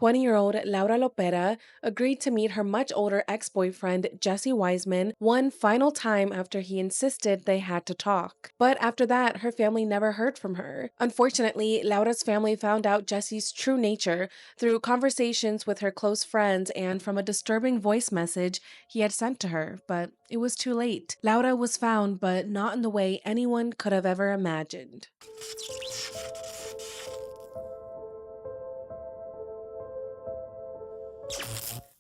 20-year-old Laura Lopera agreed to meet her much older ex-boyfriend Jesse Wisemann one final time after he insisted they had to talk. But after that, her family never heard from her. Unfortunately, Laura's family found out Jesse's true nature through conversations with her close friends and from a disturbing voice message he had sent to her, but it was too late. Laura was found, but not in the way anyone could have ever imagined.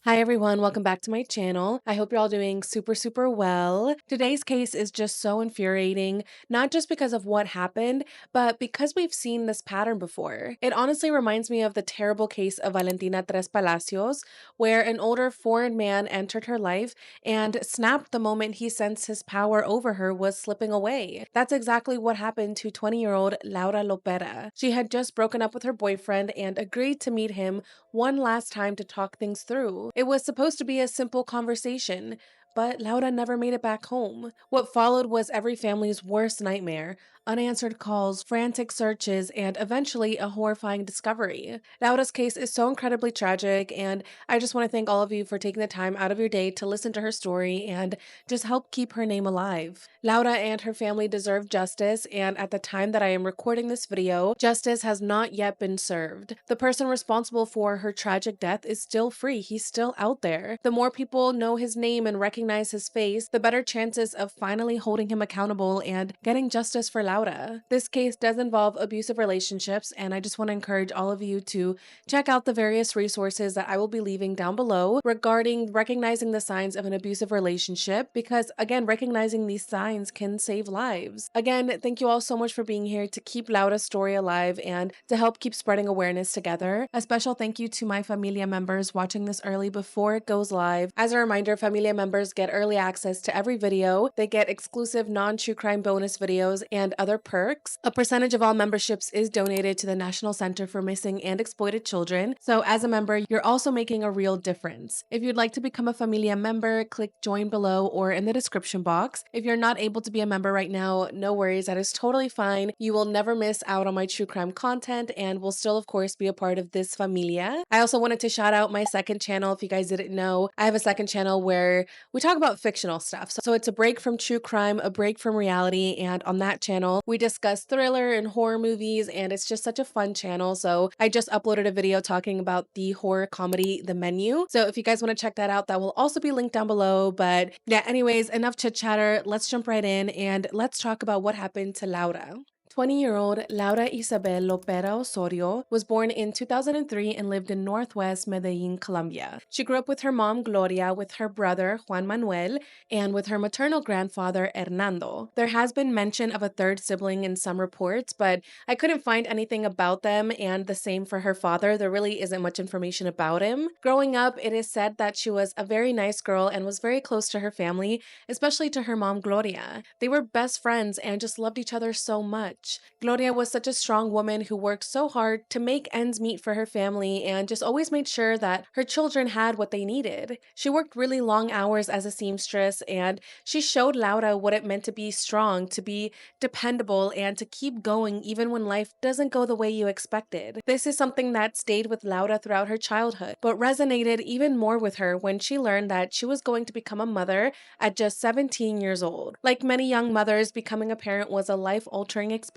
Hi everyone, welcome back to my channel. I hope you're all doing super well. Today's case is just so infuriating, not just because of what happened, but because we've seen this pattern before. It honestly reminds me of the terrible case of Valentina Tres Palacios, where an older foreign man entered her life and snapped the moment he sensed his power over her was slipping away. That's exactly what happened to 20-year-old Laura Lopera. She had just broken up with her boyfriend and agreed to meet him one last time to talk things through. It was supposed to be a simple conversation, but Laura never made it back home. What followed was every family's worst nightmare: unanswered calls, frantic searches, and eventually a horrifying discovery. Laura's case is so incredibly tragic, and I just want to thank all of you for taking the time out of your day to listen to her story and just help keep her name alive. Laura and her family deserve justice, and at the time that I am recording this video, justice has not yet been served. The person responsible for her tragic death is still free. He's still out there. The more people know his name and recognize his face, the better chances of finally holding him accountable and getting justice for Laura. This case does involve abusive relationships, and I just want to encourage all of you to check out the various resources that I will be leaving down below regarding recognizing the signs of an abusive relationship, because again, recognizing these signs can save lives. Again, thank you all so much for being here to keep Laura's story alive and to help keep spreading awareness together. A special thank you to my Familia members watching this early before it goes live. As a reminder, Familia members get early access to every video. They get exclusive non-true crime bonus videos and other perks. A percentage of all memberships is donated to the National Center for Missing and Exploited Children. So as a member, you're also making a real difference. If you'd like to become a Familia member, click join below or in the description box. If you're not able to be a member right now, no worries, that is totally fine. You will never miss out on my true crime content and will still, of course, be a part of this Familia. I also wanted to shout out my second channel. If you guys didn't know, I have a second channel where we talk about fictional stuff. So it's a break from true crime, a break from reality, and on that channel, we discuss thriller and horror movies, and it's just such a fun channel. So I just uploaded a video talking about the horror comedy The Menu. So if you guys want to check that out, that will also be linked down below. But yeah, anyways, enough chit chatter. Let's jump right in and let's talk about what happened to Laura. 20-year-old Laura Isabel Lopera Osorio was born in 2003 and lived in Northwest Medellin, Colombia. She grew up with her mom, Gloria, with her brother, Juan Manuel, and with her maternal grandfather, Hernando. There has been mention of a third sibling in some reports, but I couldn't find anything about them, and the same for her father. There really isn't much information about him. Growing up, it is said that she was a very nice girl and was very close to her family, especially to her mom, Gloria. They were best friends and just loved each other so much. Gloria was such a strong woman who worked so hard to make ends meet for her family and just always made sure that her children had what they needed. She worked really long hours as a seamstress, and she showed Laura what it meant to be strong, to be dependable, and to keep going even when life doesn't go the way you expected. This is something that stayed with Laura throughout her childhood, but resonated even more with her when she learned that she was going to become a mother at just 17 years old. Like many young mothers, becoming a parent was a life-altering experience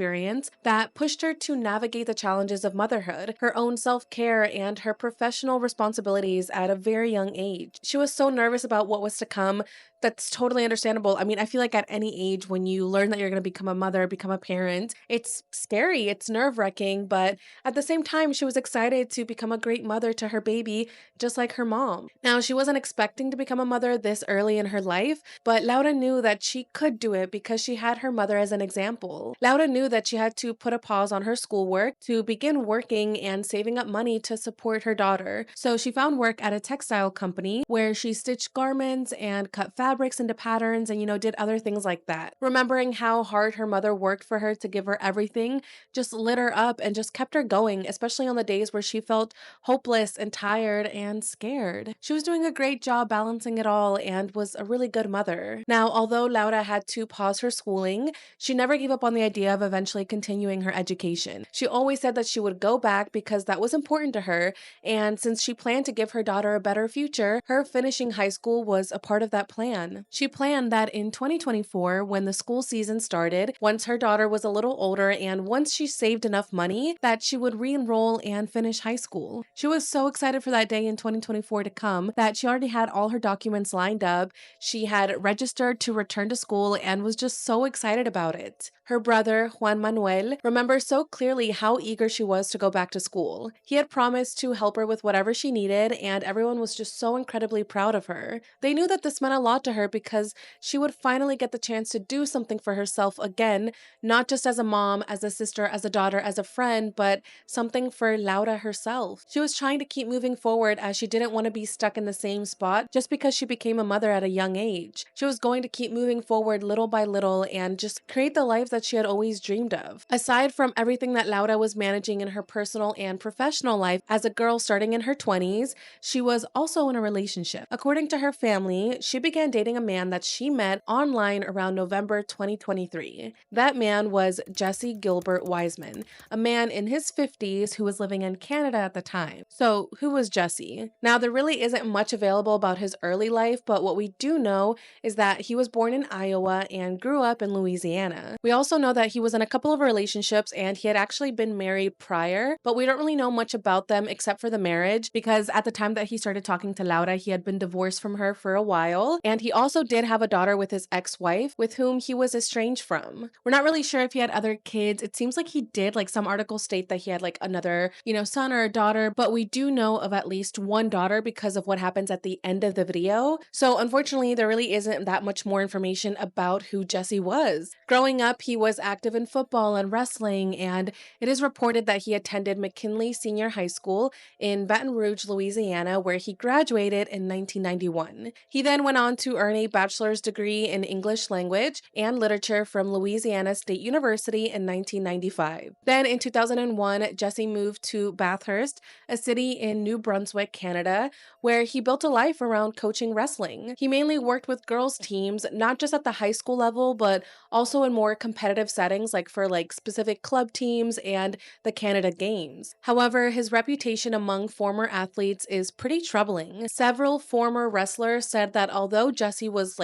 that pushed her to navigate the challenges of motherhood, her own self-care, and her professional responsibilities at a very young age. She was so nervous about what was to come. That's totally understandable. I mean, I feel like at any age when you learn that you're going to become a mother, become a parent, it's scary, it's nerve-wracking, but at the same time, she was excited to become a great mother to her baby, just like her mom. Now, she wasn't expecting to become a mother this early in her life, but Laura knew that she could do it because she had her mother as an example. Laura knew that she had to put a pause on her schoolwork to begin working and saving up money to support her daughter. So she found work at a textile company where she stitched garments and cut fabrics into patterns and, did other things like that. Remembering how hard her mother worked for her to give her everything just lit her up and just kept her going, especially on the days where she felt hopeless and tired and scared. She was doing a great job balancing it all and was a really good mother. Now, although Laura had to pause her schooling, she never gave up on the idea of of eventually continuing her education. She always said that she would go back because that was important to her, and since she planned to give her daughter a better future, her finishing high school was a part of that plan. She planned that in 2024, when the school season started, once her daughter was a little older and once she saved enough money, that she would re-enroll and finish high school. She was so excited for that day in 2024 to come that she already had all her documents lined up. She had registered to return to school and was just so excited about it. Her brother, Juan Manuel, remembers so clearly how eager she was to go back to school. He had promised to help her with whatever she needed, and everyone was just so incredibly proud of her. They knew that this meant a lot to her because she would finally get the chance to do something for herself again, not just as a mom, as a sister, as a daughter, as a friend, but something for Laura herself. She was trying to keep moving forward as she didn't want to be stuck in the same spot just because she became a mother at a young age. She was going to keep moving forward little by little and just create the life that she had always dreamed of. Aside from everything that Laura was managing in her personal and professional life as a girl starting in her 20s, she was also in a relationship. According to her family, she began dating a man that she met online around November 2023. That man was Jesse Gilbert Wisemann, a man in his 50s who was living in Canada at the time. So, who was Jesse? Now, there really isn't much available about his early life, but what we do know is that he was born in Iowa and grew up in Louisiana. We also know that he was in a couple of relationships and he had actually been married prior, but we don't really know much about them except for the marriage because at the time that he started talking to Laura, he had been divorced from her for a while, and he also did have a daughter with his ex-wife with whom he was estranged from. We're not really sure if he had other kids. It seems like he did, like some articles state that he had like another, son or a daughter, but we do know of at least one daughter because of what happens at the end of the video. So unfortunately, there really isn't that much more information about who Jesse was. Growing up, he was active in football and wrestling, and it is reported that he attended McKinley Senior High School in Baton Rouge, Louisiana, where he graduated in 1991. He then went on to earn a bachelor's degree in English language and literature from Louisiana State University in 1995. Then in 2001, Jesse moved to Bathurst, a city in New Brunswick, Canada, where he built a life around coaching wrestling. He mainly worked with girls' teams, not just at the high school level, but also in more competitive settings like for specific club teams and the Canada Games. However, his reputation among former athletes is pretty troubling. Several former wrestlers said that although Jesse was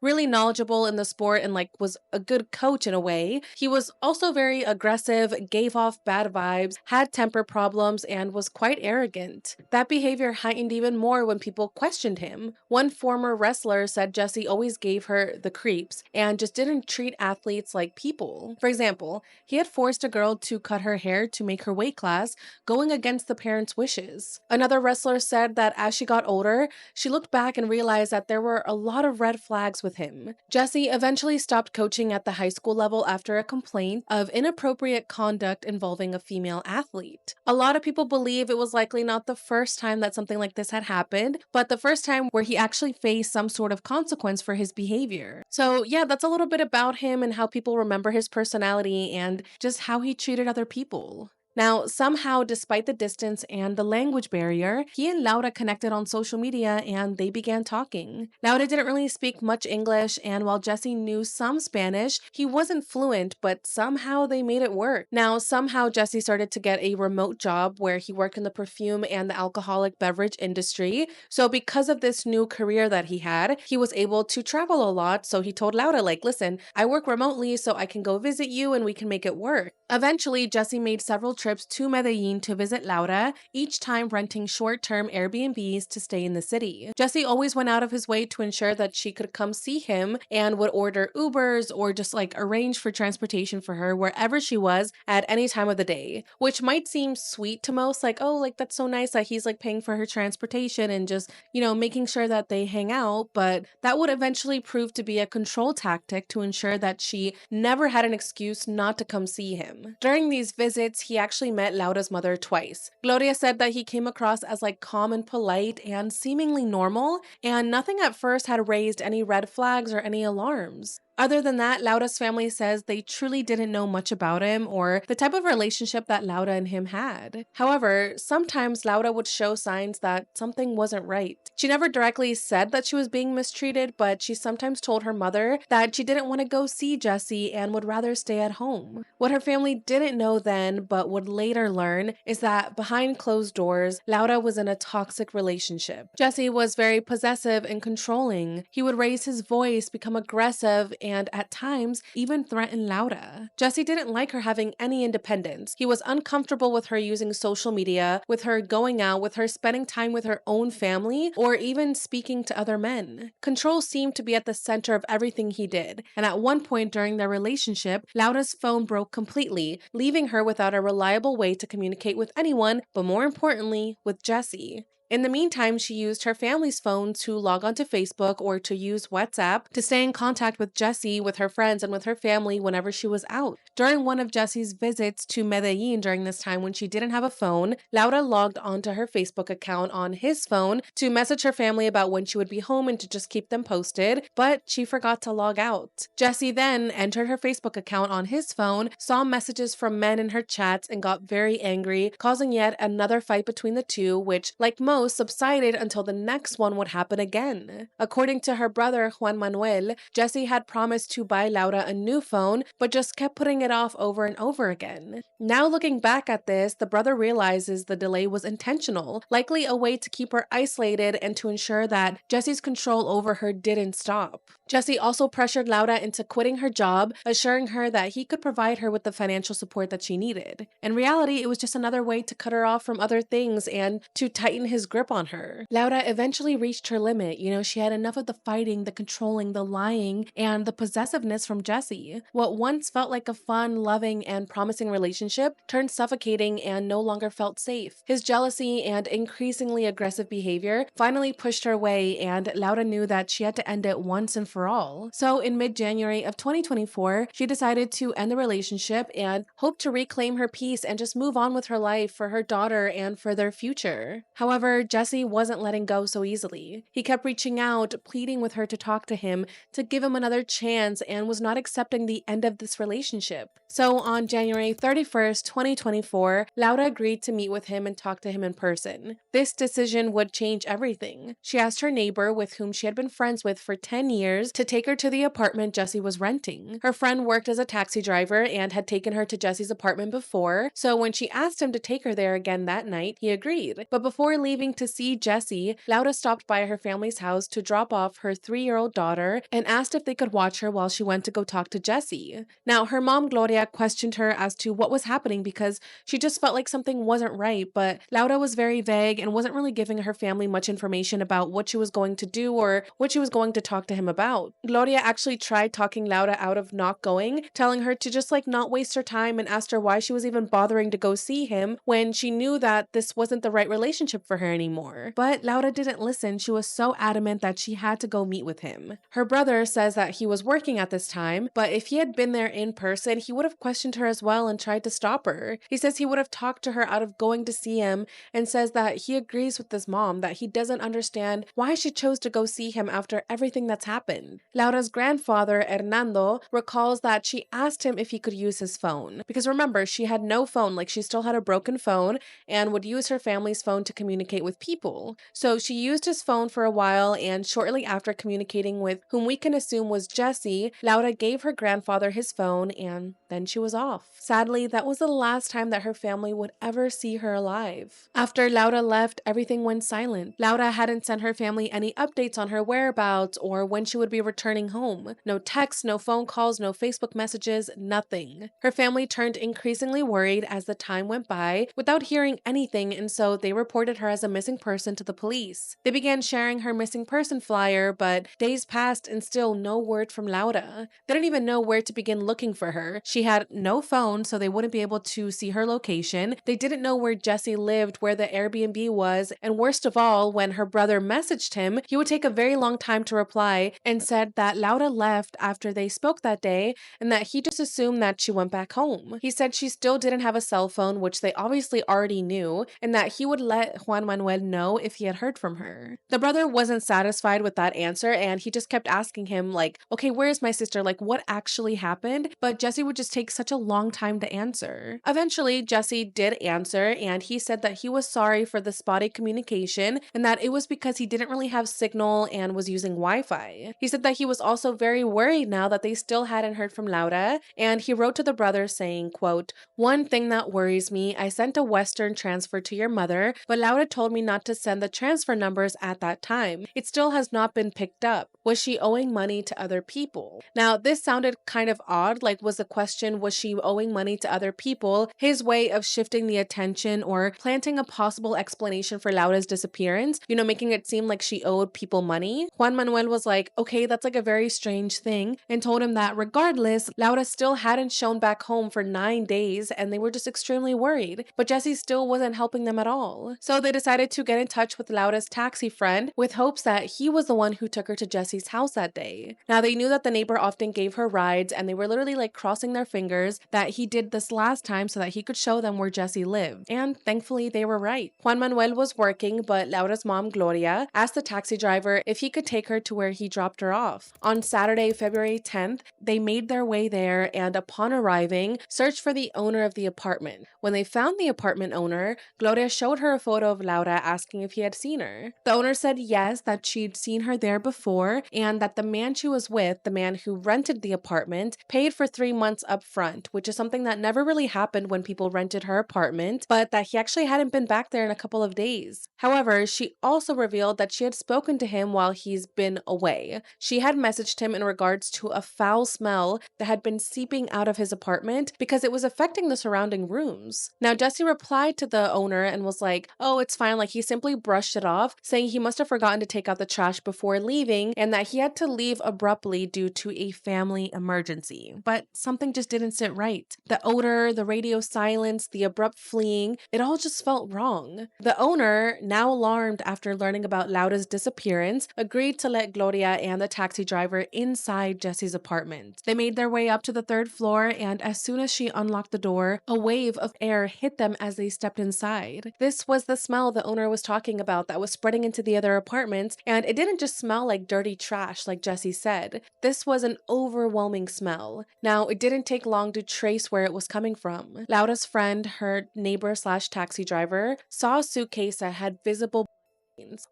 really knowledgeable in the sport and was a good coach in a way, he was also very aggressive, gave off bad vibes, had temper problems, and was quite arrogant. That behavior heightened even more when people questioned him. One former wrestler said Jesse always gave her the creeps and just didn't treat athletes like people. For example, he had forced a girl to cut her hair to make her weight class, going against the parents' wishes. Another wrestler said that as she got older, she looked back and realized that there were a lot of red flags with him. Jesse eventually stopped coaching at the high school level after a complaint of inappropriate conduct involving a female athlete. A lot of people believe it was likely not the first time that something like this had happened, but the first time where he actually faced some sort of consequence for his behavior. So yeah, that's a little bit about him and how people remember his personality and just how he treated other people. Now, somehow, despite the distance and the language barrier, he and Laura connected on social media and they began talking. Laura didn't really speak much English, and while Jesse knew some Spanish, he wasn't fluent, but somehow they made it work. Now, somehow Jesse started to get a remote job where he worked in the perfume and the alcoholic beverage industry. So because of this new career that he had, he was able to travel a lot. So he told Laura, listen, I work remotely so I can go visit you and we can make it work. Eventually, Jesse made several trips to Medellin to visit Laura, each time renting short-term Airbnbs to stay in the city. Jesse always went out of his way to ensure that she could come see him and would order Ubers or just arrange for transportation for her wherever she was at any time of the day, which might seem sweet to most, that's so nice that he's paying for her transportation and just, making sure that they hang out, but that would eventually prove to be a control tactic to ensure that she never had an excuse not to come see him. During these visits, he actually met Laura's mother twice. Gloria said that he came across as calm and polite and seemingly normal, and nothing at first had raised any red flags or any alarms. Other than that, Laura's family says they truly didn't know much about him or the type of relationship that Laura and him had. However, sometimes Laura would show signs that something wasn't right. She never directly said that she was being mistreated, but she sometimes told her mother that she didn't want to go see Jesse and would rather stay at home. What her family didn't know then, but would later learn, is that behind closed doors, Laura was in a toxic relationship. Jesse was very possessive and controlling. He would raise his voice, become aggressive, and at times even threaten Laura. Jesse didn't like her having any independence. He was uncomfortable with her using social media, with her going out, with her spending time with her own family, or even speaking to other men. Control seemed to be at the center of everything he did, and at one point during their relationship, Laura's phone broke completely, leaving her without a reliable way to communicate with anyone, but more importantly, with Jesse. In the meantime, she used her family's phone to log onto Facebook or to use WhatsApp to stay in contact with Jesse, with her friends, and with her family whenever she was out. During one of Jesse's visits to Medellin during this time when she didn't have a phone, Laura logged onto her Facebook account on his phone to message her family about when she would be home and to just keep them posted, but she forgot to log out. Jesse then entered her Facebook account on his phone, saw messages from men in her chats, and got very angry, causing yet another fight between the two, which, like most, subsided until the next one would happen again. According to her brother Juan Manuel, Jesse had promised to buy Laura a new phone, but just kept putting it off over and over again. Now looking back at this, the brother realizes the delay was intentional, likely a way to keep her isolated and to ensure that Jesse's control over her didn't stop. Jesse also pressured Laura into quitting her job, assuring her that he could provide her with the financial support that she needed. In reality, it was just another way to cut her off from other things and to tighten his grip on her. Laura eventually reached her limit. She had enough of the fighting, the controlling, the lying, and the possessiveness from Jesse. What once felt like a fun, loving, and promising relationship turned suffocating and no longer felt safe. His jealousy and increasingly aggressive behavior finally pushed her away, and Laura knew that she had to end it once and for all. So in mid-January of 2024, she decided to end the relationship and hoped to reclaim her peace and just move on with her life for her daughter and for their future. However, Jesse wasn't letting go so easily. He kept reaching out, pleading with her to talk to him, to give him another chance, and was not accepting the end of this relationship. So on January 31st, 2024, Laura agreed to meet with him and talk to him in person. This decision would change everything. She asked her neighbor, with whom she had been friends with for 10 years, to take her to the apartment Jesse was renting. Her friend worked as a taxi driver and had taken her to Jesse's apartment before, so when she asked him to take her there again that night, he agreed. But before leaving to see Jesse, Laura stopped by her family's house to drop off her 3-year-old daughter and asked if they could watch her while she went to go talk to Jesse. Now, her mom, Gloria, questioned her as to what was happening because she just felt like something wasn't right, but Laura was very vague and wasn't really giving her family much information about what she was going to do or what she was going to talk to him about. Gloria actually tried talking Laura out of not going, telling her to just not waste her time, and asked her why she was even bothering to go see him when she knew that this wasn't the right relationship for her anymore. But Laura didn't listen. She was so adamant that she had to go meet with him. Her brother says that he was working at this time, but if he had been there in person, he would have questioned her as well and tried to stop her. He says he would have talked to her out of going to see him, and says that he agrees with his mom, that he doesn't understand why she chose to go see him after everything that's happened. Laura's grandfather, Hernando, recalls that she asked him if he could use his phone. Because remember, she had no phone, she still had a broken phone, and would use her family's phone to communicate with people. So she used his phone for a while, and shortly after communicating with whom we can assume was Jesse, Laura gave her grandfather his phone, and then she was off. Sadly, that was the last time that her family would ever see her alive. After Laura left, everything went silent. Laura hadn't sent her family any updates on her whereabouts or when she would be returning home. No texts, no phone calls, no Facebook messages, nothing. Her family turned increasingly worried as the time went by without hearing anything, and so they reported her as a missing person to the police. They began sharing her missing person flyer, but days passed and still no word from Laura. They didn't even know where to begin looking for her. She had no phone, so they wouldn't be able to see her location. They didn't know where Jesse lived, where the Airbnb was, and worst of all, when her brother messaged him, he would take a very long time to reply and said that Laura left after they spoke that day and that he just assumed that she went back home. He said she still didn't have a cell phone, which they obviously already knew, and that he would let Juan Manuel Manuel know if he had heard from her. The brother wasn't satisfied with that answer, and he just kept asking him, like, okay, where's my sister? Like, what actually happened? But Jesse would just take such a long time to answer. Eventually, Jesse did answer, and he said that he was sorry for the spotty communication and that it was because he didn't really have signal and was using Wi-Fi. He said that he was also very worried now that they still hadn't heard from Laura, and he wrote to the brother saying, quote, "One thing that worries me, I sent a Western transfer to your mother, but Laura told me not to send the transfer numbers at that time. It still has not been picked up. Was she owing money to other people?" Now, this sounded kind of odd, like was the question, was she owing money to other people, his way of shifting the attention or planting a possible explanation for Laura's disappearance, making it seem like she owed people money? Juan Manuel was like, okay, that's like a very strange thing, and told him that regardless, Laura still hadn't shown back home for 9 days and they were just extremely worried, but Jesse still wasn't helping them at all. So they decided to get in touch with Laura's taxi friend with hopes that he was the one who took her to Jesse's house that day. Now they knew that the neighbor often gave her rides, and they were literally like crossing their fingers that he did this last time so that he could show them where Jesse lived. And thankfully they were right. Juan Manuel was working, but Laura's mom, Gloria, asked the taxi driver if he could take her to where he dropped her off. On Saturday, February 10th, they made their way there and upon arriving, searched for the owner of the apartment. When they found the apartment owner, Gloria showed her a photo of Laura asking if he had seen her. The owner said yes, that she'd seen her there before, and that the man she was with, the man who rented the apartment, paid for 3 months up front, which is something that never really happened when people rented her apartment, but that he actually hadn't been back there in a couple of days. However, she also revealed that she had spoken to him while he's been away. She had messaged him in regards to a foul smell that had been seeping out of his apartment because it was affecting the surrounding rooms. Now, Jesse replied to the owner and was like, oh, it's fine, like he simply brushed it off, saying he must have forgotten to take out the trash before leaving and that he had to leave abruptly due to a family emergency. But something just didn't sit right. The odor, the radio silence, the abrupt fleeing, it all just felt wrong. The owner, now alarmed after learning about Laura's disappearance, agreed to let Gloria and the taxi driver inside Jesse's apartment. They made their way up to the 3rd floor, and as soon as she unlocked the door, a wave of air hit them as they stepped inside. This was the smell the owner was talking about that was spreading into the other apartments, and it didn't just smell like dirty trash like Jesse said. This was an overwhelming smell. Now, it didn't take long to trace where it was coming from. Laura's friend, her neighbor slash taxi driver, saw a suitcase that had visible.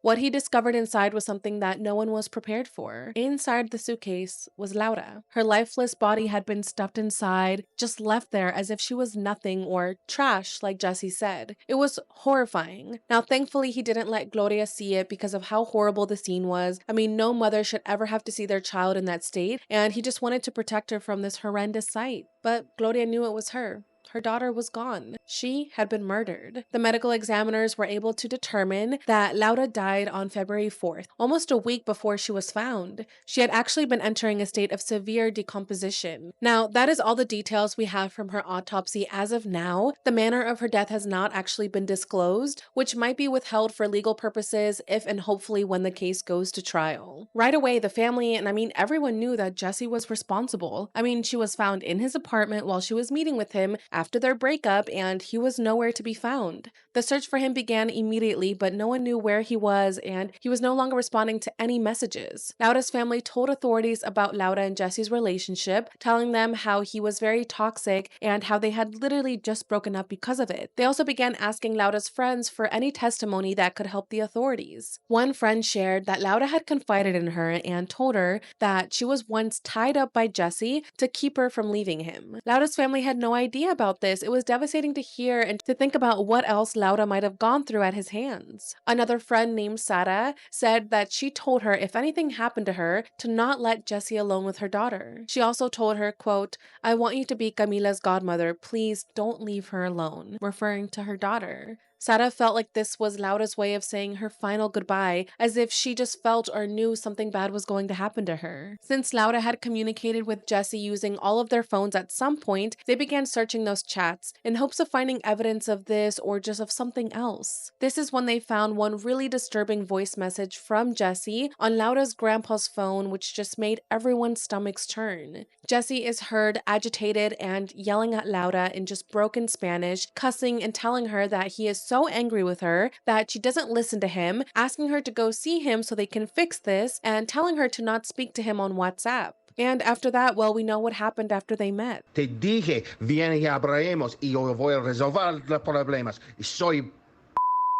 What he discovered inside was something that no one was prepared for. Inside the suitcase was Laura. Her lifeless body had been stuffed inside, just left there as if she was nothing or trash, like Jesse said. It was horrifying. Now, thankfully, he didn't let Gloria see it because of how horrible the scene was. I mean, no mother should ever have to see their child in that state, and he just wanted to protect her from this horrendous sight. But Gloria knew it was her. Her daughter was gone. She had been murdered. The medical examiners were able to determine that Laura died on February 4th, almost a week before she was found. She had actually been entering a state of severe decomposition. Now, that is all the details we have from her autopsy as of now. The manner of her death has not actually been disclosed, which might be withheld for legal purposes if and hopefully when the case goes to trial. Right away, the family, and I mean everyone, knew that Jesse was responsible. I mean, she was found in his apartment while she was meeting with him after their breakup, and he was nowhere to be found. The search for him began immediately, but no one knew where he was, and he was no longer responding to any messages. Laura's family told authorities about Laura and Jesse's relationship, telling them how he was very toxic and how they had literally just broken up because of it. They also began asking Laura's friends for any testimony that could help the authorities. One friend shared that Laura had confided in her and told her that she was once tied up by Jesse to keep her from leaving him. Laura's family had no idea about this. It was devastating to hear and to think about what else Laura might have gone through at his hands. Another friend named Sara said that she told her if anything happened to her to not let Jesse alone with her daughter. She also told her, quote, "I want you to be Camila's godmother. Please don't leave her alone," referring to her daughter. Sara felt like this was Laura's way of saying her final goodbye, as if she just felt or knew something bad was going to happen to her. Since Laura had communicated with Jesse using all of their phones at some point, they began searching those chats in hopes of finding evidence of this or just of something else. This is when they found one really disturbing voice message from Jesse on Laura's grandpa's phone, which just made everyone's stomachs turn. Jesse is heard agitated and yelling at Laura in just broken Spanish, cussing and telling her that he is so angry with her that she doesn't listen to him, asking her to go see him so they can fix this and telling her to not speak to him on WhatsApp. And after that, well, we know what happened after they met. Te dije, viene y hablaremos y yo voy a resolver los problemas. Y soy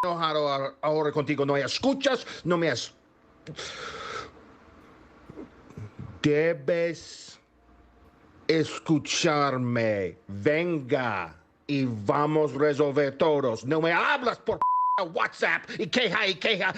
enojado ahora contigo. No me escuchas, no me Debes escucharme. Venga y vamos a resolver todos. No me hablas por WhatsApp y queja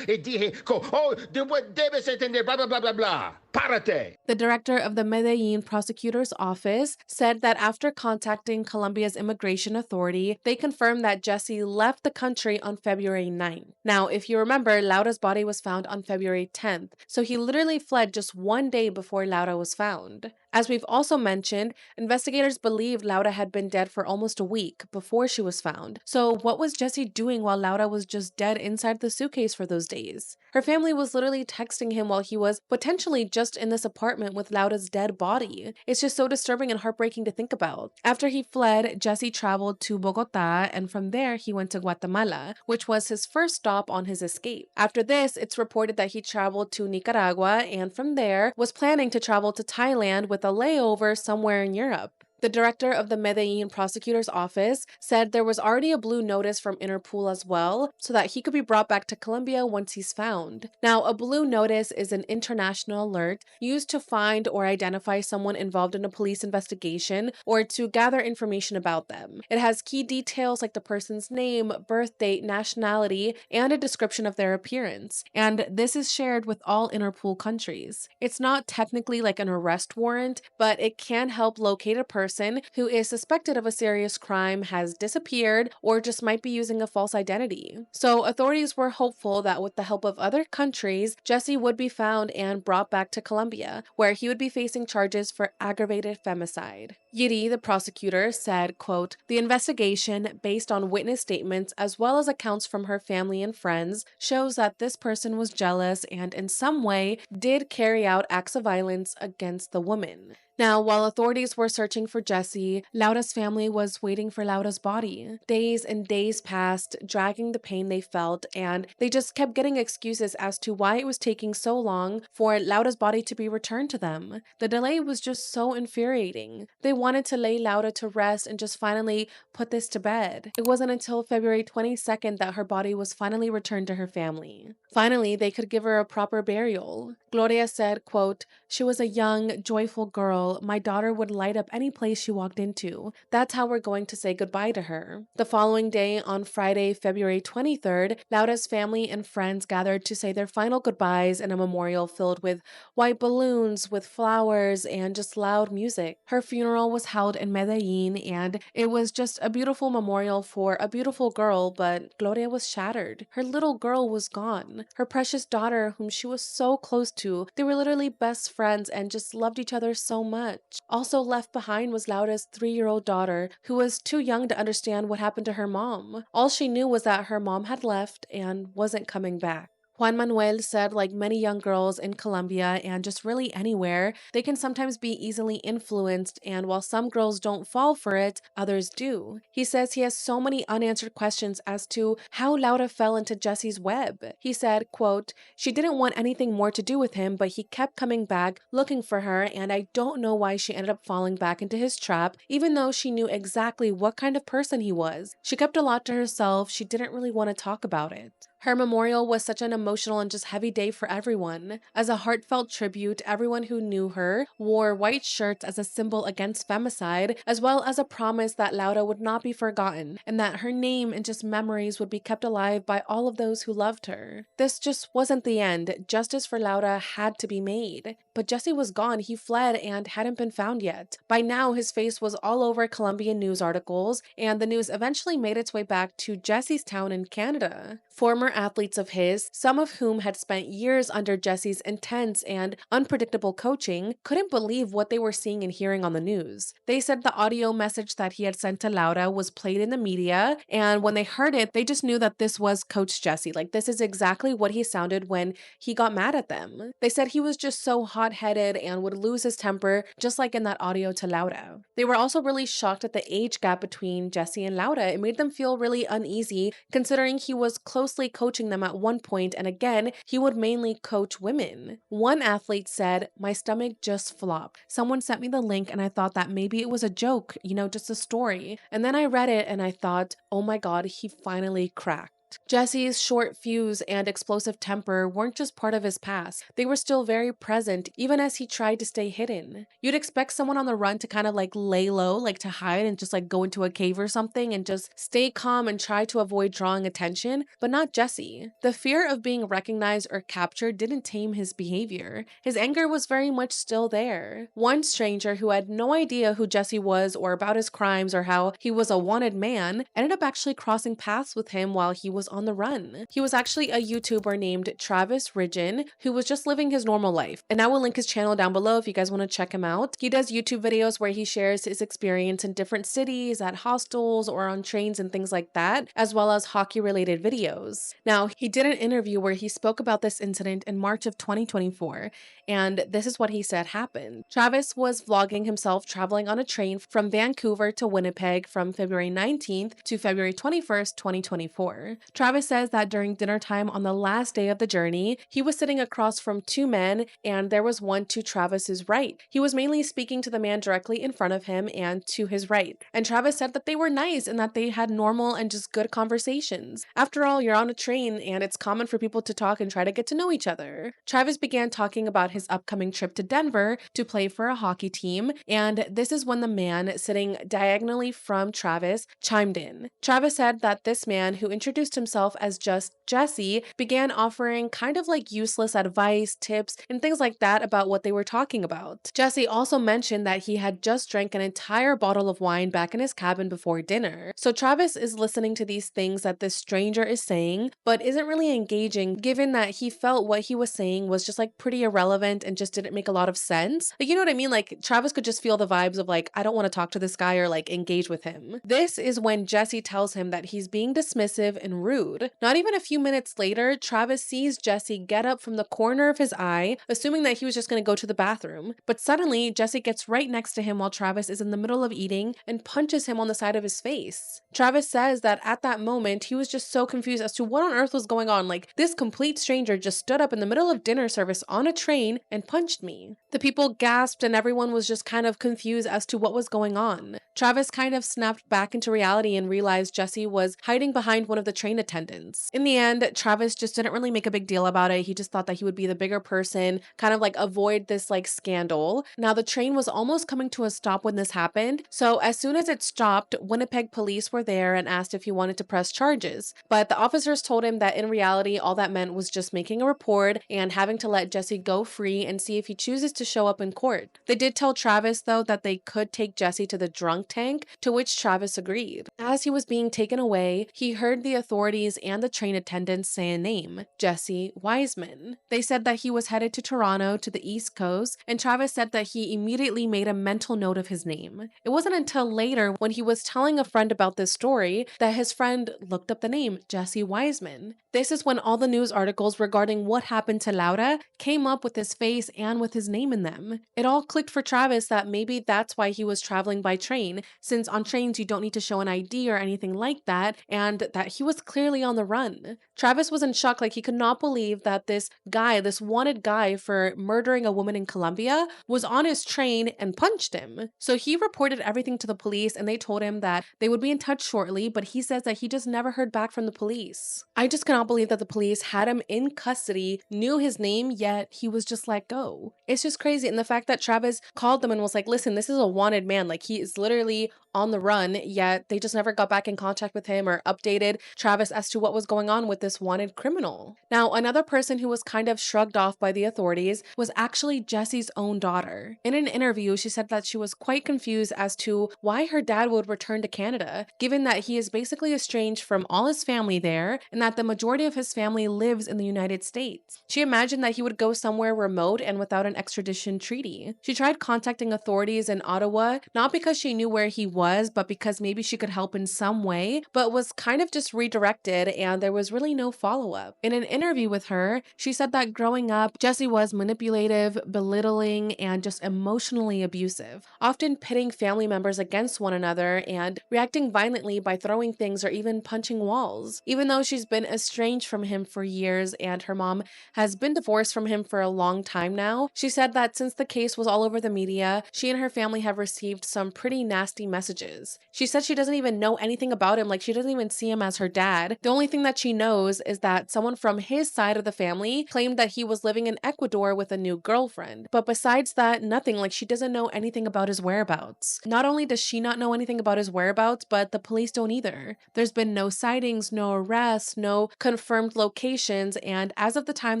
y dije, oh, debes entender, blah, blah, blah, blah, blah. Párate. The director of the Medellin prosecutor's office said that after contacting Colombia's immigration authority, they confirmed that Jesse left the country on February 9th. Now, if you remember, Laura's body was found on February 10th, so he literally fled just one day before Laura was found. As we've also mentioned, investigators believed Laura had been dead for almost a week before she was found. So what was Jesse doing while Laura was just dead inside the suitcase for those days? Her family was literally texting him while he was potentially just in this apartment with Laura's dead body. It's just so disturbing and heartbreaking to think about. After he fled, Jesse traveled to Bogota, and from there he went to Guatemala, which was his first stop on his escape. After this, it's reported that he traveled to Nicaragua, and from there was planning to travel to Thailand with a layover somewhere in Europe. The director of the Medellin prosecutor's office said there was already a blue notice from Interpol as well, so that he could be brought back to Colombia once he's found. Now, a blue notice is an international alert used to find or identify someone involved in a police investigation or to gather information about them. It has key details like the person's name, birth date, nationality, and a description of their appearance. And this is shared with all Interpol countries. It's not technically like an arrest warrant, but it can help locate a person who is suspected of a serious crime, has disappeared, or just might be using a false identity. So authorities were hopeful that with the help of other countries, Jesse would be found and brought back to Colombia, where he would be facing charges for aggravated femicide. Yiri, the prosecutor, said, quote, "The investigation, based on witness statements as well as accounts from her family and friends, shows that this person was jealous and in some way did carry out acts of violence against the woman." Now, while authorities were searching for Jesse, Laura's family was waiting for Laura's body. Days and days passed, dragging the pain they felt, and they just kept getting excuses as to why it was taking so long for Laura's body to be returned to them. The delay was just so infuriating. They wanted to lay Laura to rest and just finally put this to bed. It wasn't until February 22nd that her body was finally returned to her family. Finally, they could give her a proper burial. Gloria said, quote, "She was a young, joyful girl. My daughter would light up any place she walked into. That's how we're going to say goodbye to her." The following day, on Friday, February 23rd, Laura's family and friends gathered to say their final goodbyes in a memorial filled with white balloons, with flowers, and just loud music. Her funeral was held in Medellin, and it was just a beautiful memorial for a beautiful girl, but Gloria was shattered. Her little girl was gone. Her precious daughter, whom she was so close to, they were literally best friends and just loved each other so much. Also left behind was Laura's 3-year-old daughter, who was too young to understand what happened to her mom. All she knew was that her mom had left and wasn't coming back. Juan Manuel said, like many young girls in Colombia and just really anywhere, they can sometimes be easily influenced, and while some girls don't fall for it, others do. He says he has so many unanswered questions as to how Laura fell into Jesse's web. He said, quote, "She didn't want anything more to do with him, but he kept coming back looking for her, and I don't know why she ended up falling back into his trap, even though she knew exactly what kind of person he was. She kept a lot to herself. She didn't really want to talk about it." Her memorial was such an emotional and just heavy day for everyone. As a heartfelt tribute, everyone who knew her wore white shirts as a symbol against femicide, as well as a promise that Laura would not be forgotten, and that her name and just memories would be kept alive by all of those who loved her. This just wasn't the end. Justice for Laura had to be made. But Jesse was gone. He fled and hadn't been found yet. By now, his face was all over Colombian news articles, and the news eventually made its way back to Jesse's town in Canada. Former athletes of his, some of whom had spent years under Jesse's intense and unpredictable coaching, couldn't believe what they were seeing and hearing on the news. They said the audio message that he had sent to Laura was played in the media, and when they heard it, they just knew that this was Coach Jesse. Like, this is exactly what he sounded when he got mad at them. They said he was just so hot-headed and would lose his temper, just like in that audio to Laura. They were also really shocked at the age gap between Jesse and Laura. It made them feel really uneasy, considering he was closely coaching them at one point, and again, he would mainly coach women. One athlete said, "My stomach just flopped. Someone sent me the link and I thought that maybe it was a joke, just a story. And then I read it and I thought, oh my God, he finally cracked." Jesse's short fuse and explosive temper weren't just part of his past. They were still very present, even as he tried to stay hidden. You'd expect someone on the run to kind of like lay low, like to hide and just like go into a cave or something and just stay calm and try to avoid drawing attention, but not Jesse. The fear of being recognized or captured didn't tame his behavior. His anger was very much still there. One stranger who had no idea who Jesse was or about his crimes or how he was a wanted man ended up actually crossing paths with him while he was on the run. He was actually a YouTuber named Travis Ridgen who was just living his normal life. And I will link his channel down below if you guys want to check him out. He does YouTube videos where he shares his experience in different cities, at hostels, or on trains and things like that, as well as hockey related videos. Now, he did an interview where he spoke about this incident in March of 2024, and this is what he said happened. Travis was vlogging himself traveling on a train from Vancouver to Winnipeg from February 19th to February 21st, 2024. Travis says that during dinner time on the last day of the journey, he was sitting across from two men, and there was one to Travis's right. He was mainly speaking to the man directly in front of him and to his right. And Travis said that they were nice and that they had normal and just good conversations. After all, you're on a train and it's common for people to talk and try to get to know each other. Travis began talking about his upcoming trip to Denver to play for a hockey team, and this is when the man sitting diagonally from Travis chimed in. Travis said that this man, who introduced himself as just Jesse, began offering kind of like useless advice, tips, and things like that about what they were talking about. Jesse also mentioned that he had just drank an entire bottle of wine back in his cabin before dinner. So Travis is listening to these things that this stranger is saying, but isn't really engaging, given that he felt what he was saying was just like pretty irrelevant and just didn't make a lot of sense. Like, you know what I mean? Like, Travis could just feel the vibes of like, I don't want to talk to this guy or like engage with him. This is when Jesse tells him that he's being dismissive and rude. Not even a few minutes later, Travis sees Jesse get up from the corner of his eye, assuming that he was just going to go to the bathroom. But suddenly, Jesse gets right next to him while Travis is in the middle of eating and punches him on the side of his face. Travis says that at that moment, he was just so confused as to what on earth was going on. Like, this complete stranger just stood up in the middle of dinner service on a train and punched me. The people gasped and everyone was just kind of confused as to what was going on. Travis kind of snapped back into reality and realized Jesse was hiding behind one of the train attendants. In the end, Travis just didn't really make a big deal about it. He just thought that he would be the bigger person, kind of like avoid this like scandal. Now, the train was almost coming to a stop when this happened. So as soon as it stopped, Winnipeg police were there and asked if he wanted to press charges. But the officers told him that in reality, all that meant was just making a report and having to let Jesse go free and see if he chooses to show up in court. They did tell Travis, though, that they could take Jesse to the drunk tank, to which Travis agreed. As he was being taken away, he heard the authorities and the train attendants say a name, Jesse Wisemann. They said that he was headed to Toronto to the East Coast, and Travis said that he immediately made a mental note of his name. It wasn't until later when he was telling a friend about this story that his friend looked up the name Jesse Wisemann. This is when all the news articles regarding what happened to Laura came up with his face and with his name in them. It all clicked for Travis that maybe that's why he was traveling by train, since on trains you don't need to show an ID or anything like that, and that he was clearly on the run. Travis was in shock, like he could not believe that this guy, this wanted guy for murdering a woman in Colombia, was on his train and punched him. So he reported everything to the police and they told him that they would be in touch shortly, but he says that he just never heard back from the police. I just cannot believe that the police had him in custody, knew his name, yet he was just let go. It's just crazy. And the fact that Travis called them and was like, listen, this is a wanted man. Like, he is literally on the run, yet they just never got back in contact with him or updated Travis as to what was going on with this wanted criminal. Now, another person who was kind of shrugged off by the authorities was actually Jesse's own daughter. In an interview, she said that she was quite confused as to why her dad would return to Canada, given that he is basically estranged from all his family there, and that the majority majority of his family lives in the United States. She imagined that he would go somewhere remote and without an extradition treaty. She tried contacting authorities in Ottawa, not because she knew where he was, but because maybe she could help in some way, but was kind of just redirected and there was really no follow-up. In an interview with her, she said that growing up, Jesse was manipulative, belittling, and just emotionally abusive, often pitting family members against one another and reacting violently by throwing things or even punching walls. Even though she's been estranged from him for years and her mom has been divorced from him for a long time now, she said that since the case was all over the media, she and her family have received some pretty nasty messages. She said she doesn't even know anything about him, like she doesn't even see him as her dad. The only thing that she knows is that someone from his side of the family claimed that he was living in Ecuador with a new girlfriend. But besides that, nothing, like she doesn't know anything about his whereabouts. Not only does she not know anything about his whereabouts, but the police don't either. There's been no sightings, no arrests, no confirmed locations, and as of the time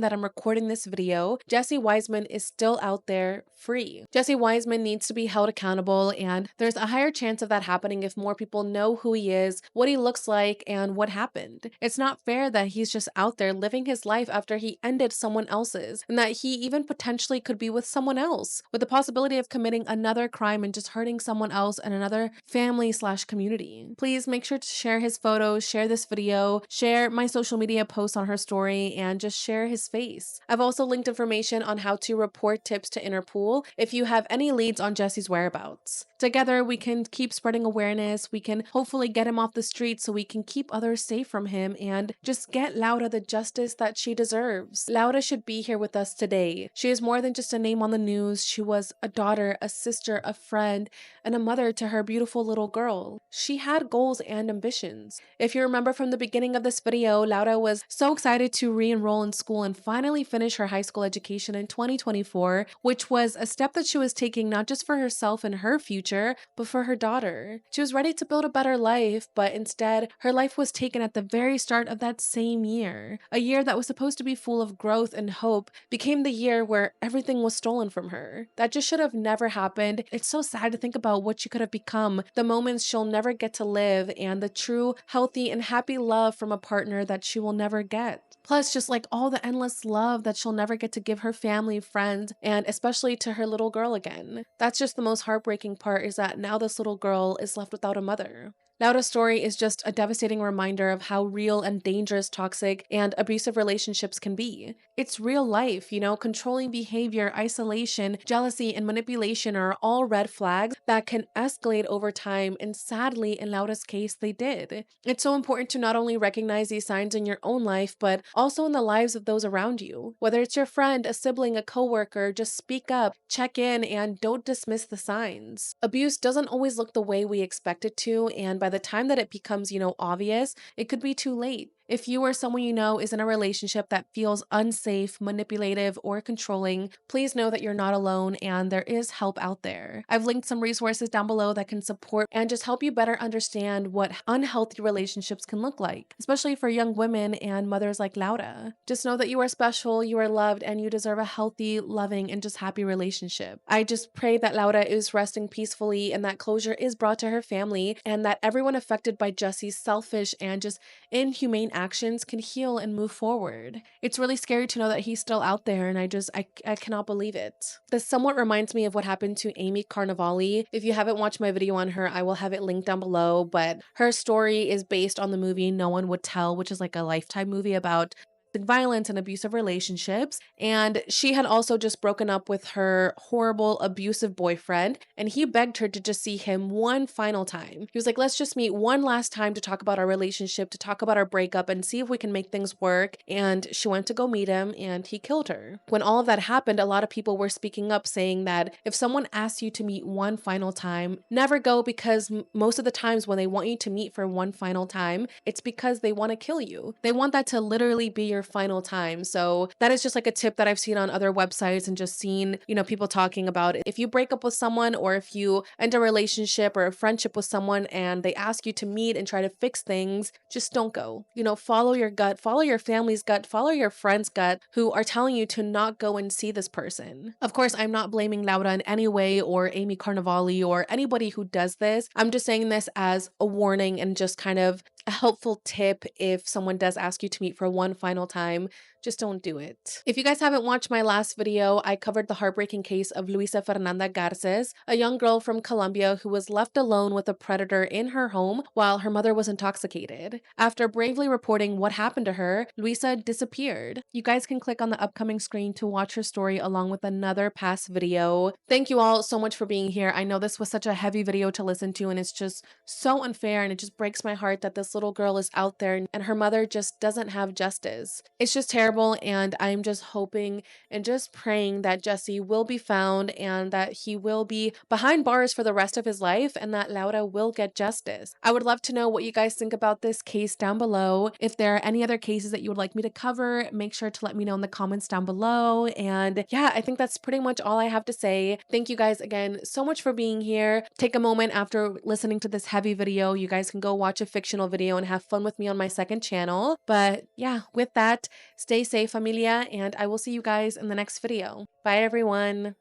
that I'm recording this video, Jesse Wisemann is still out there free. Jesse Wisemann needs to be held accountable, and there's a higher chance of that happening if more people know who he is, what he looks like, and what happened. It's not fair that he's just out there living his life after he ended someone else's, and that he even potentially could be with someone else, with the possibility of committing another crime and just hurting someone else and another family/community. Please make sure to share his photos, share this video, share my social media posts on her story, and just share his face. I've also linked information on how to report tips to Interpol if you have any leads on Jesse's whereabouts. Together, we can keep spreading awareness, we can hopefully get him off the street so we can keep others safe from him and just get Laura the justice that she deserves. Laura should be here with us today. She is more than just a name on the news. She was a daughter, a sister, a friend, and a mother to her beautiful little girl. She had goals and ambitions. If you remember from the beginning of this video, Laura was so excited to re-enroll in school and finally finish her high school education in 2024, which was a step that she was taking not just for herself and her future, but for her daughter. She was ready to build a better life, but instead, her life was taken at the very start of that same year. A year that was supposed to be full of growth and hope became the year where everything was stolen from her. That just should have never happened. It's so sad to think about what she could have become, the moments she'll never get to live, and the true, healthy, and happy love from a partner that she will never get. Plus, just like all the endless love that she'll never get to give her family, friends, and especially to her little girl again. That's just the most heartbreaking part, is that now this little girl is left without a mother. Laura's story is just a devastating reminder of how real and dangerous toxic and abusive relationships can be. It's real life, you know, controlling behavior, isolation, jealousy, and manipulation are all red flags that can escalate over time, and sadly, in Laura's case, they did. It's so important to not only recognize these signs in your own life, but also in the lives of those around you. Whether it's your friend, a sibling, a coworker, just speak up, check in, and don't dismiss the signs. Abuse doesn't always look the way we expect it to, and by the time that it becomes, obvious, it could be too late. If you or someone you know is in a relationship that feels unsafe, manipulative, or controlling, please know that you're not alone and there is help out there. I've linked some resources down below that can support and just help you better understand what unhealthy relationships can look like, especially for young women and mothers like Laura. Just know that you are special, you are loved, and you deserve a healthy, loving, and just happy relationship. I just pray that Laura is resting peacefully and that closure is brought to her family, and that everyone affected by Jesse's selfish and just inhumane actions can heal and move forward. It's really scary to know that he's still out there, and I cannot believe it. This somewhat reminds me of what happened to Amy Carnevale. If you haven't watched my video on her, I will have it linked down below, but her story is based on the movie No One Would Tell, which is like a Lifetime movie about violence and abusive relationships, and she had also just broken up with her horrible abusive boyfriend, and he begged her to just see him one final time. He was like, let's just meet one last time to talk about our relationship, to talk about our breakup, and see if we can make things work. And she went to go meet him, and he killed her. When all of that happened, a lot of people were speaking up saying that if someone asks you to meet one final time, never go, because most of the times when they want you to meet for one final time, it's because they want to kill you. They want that to literally be your final time. So that is just like a tip that I've seen on other websites and just seen, people talking about it. If you break up with someone, or if you end a relationship or a friendship with someone and they ask you to meet and try to fix things, just don't go. Follow your gut, follow your family's gut, follow your friend's gut who are telling you to not go and see this person. Of course, I'm not blaming Laura in any way, or Amy Carnevale, or anybody who does this. I'm just saying this as a warning and just kind of a helpful tip if someone does ask you to meet for one final time, just don't do it. If you guys haven't watched my last video, I covered the heartbreaking case of Luisa Fernanda Garcés, a young girl from Colombia who was left alone with a predator in her home while her mother was intoxicated. After bravely reporting what happened to her, Luisa disappeared. You guys can click on the upcoming screen to watch her story along with another past video. Thank you all so much for being here. I know this was such a heavy video to listen to, and it's just so unfair, and it just breaks my heart that this little girl is out there and her mother just doesn't have justice. It's just terrible, and I'm just hoping and just praying that Jesse will be found and that he will be behind bars for the rest of his life and that Laura will get justice. I would love to know what you guys think about this case down below. If there are any other cases that you would like me to cover, make sure to let me know in the comments down below. And yeah, I think that's pretty much all I have to say. Thank you guys again so much for being here. Take a moment after listening to this heavy video. You guys can go watch a fictional video and have fun with me on my second channel. But yeah, with that, stay safe, familia, and I will see you guys in the next video. Bye, everyone.